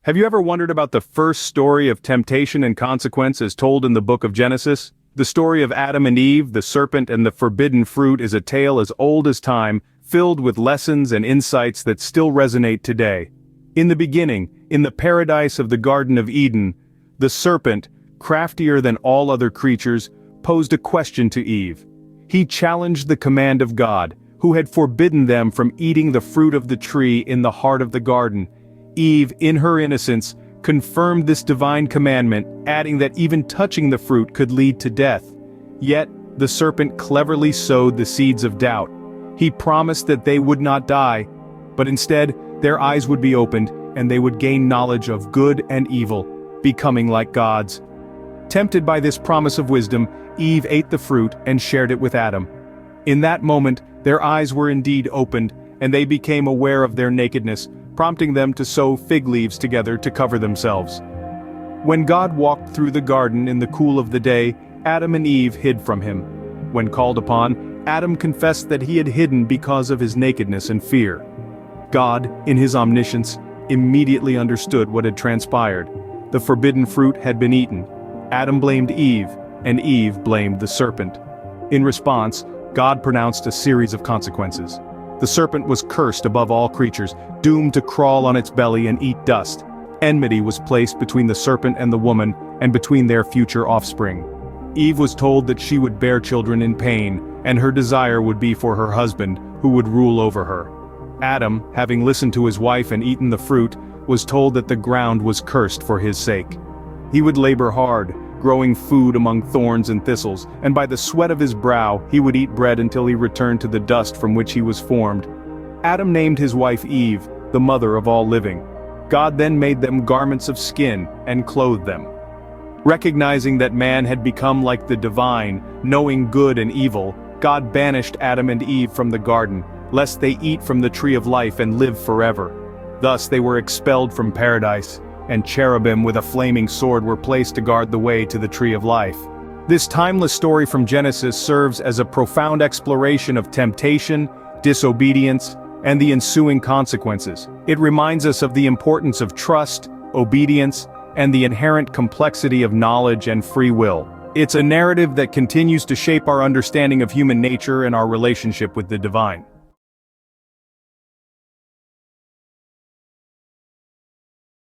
Have you ever wondered about the first story of temptation and consequence as told in the book of Genesis? The story of Adam and Eve, the serpent and the forbidden fruit is a tale as old as time, filled with lessons and insights that still resonate today. In the beginning, in the paradise of the Garden of Eden, the serpent, craftier than all other creatures, posed a question to Eve. He challenged the command of God, who had forbidden them from eating the fruit of the tree in the heart of the garden. Eve, in her innocence, confirmed this divine commandment, adding that even touching the fruit could lead to death. Yet, the serpent cleverly sowed the seeds of doubt. He promised that they would not die, but instead, their eyes would be opened, and they would gain knowledge of good and evil, becoming like gods. Tempted by this promise of wisdom, Eve ate the fruit and shared it with Adam. In that moment, their eyes were indeed opened, and they became aware of their nakedness, prompting them to sew fig leaves together to cover themselves. When God walked through the garden in the cool of the day, Adam and Eve hid from him. When called upon, Adam confessed that he had hidden because of his nakedness and fear. God, in his omniscience, immediately understood what had transpired. The forbidden fruit had been eaten. Adam blamed Eve, and Eve blamed the serpent. In response, God pronounced a series of consequences. The serpent was cursed above all creatures, doomed to crawl on its belly and eat dust. Enmity was placed between the serpent and the woman, and between their future offspring. Eve was told that she would bear children in pain, and her desire would be for her husband, who would rule over her. Adam, having listened to his wife and eaten the fruit, was told that the ground was cursed for his sake. He would labor hard, growing food among thorns and thistles, and by the sweat of his brow he would eat bread until he returned to the dust from which he was formed. Adam named his wife Eve, the mother of all living. God then made them garments of skin and clothed them. Recognizing that man had become like the divine, knowing good and evil, God banished Adam and Eve from the garden, lest they eat from the tree of life and live forever. Thus they were expelled from paradise, and cherubim with a flaming sword were placed to guard the way to the tree of life. This timeless story from Genesis serves as a profound exploration of temptation, disobedience, and the ensuing consequences. It reminds us of the importance of trust, obedience, and the inherent complexity of knowledge and free will. It's a narrative that continues to shape our understanding of human nature and our relationship with the divine.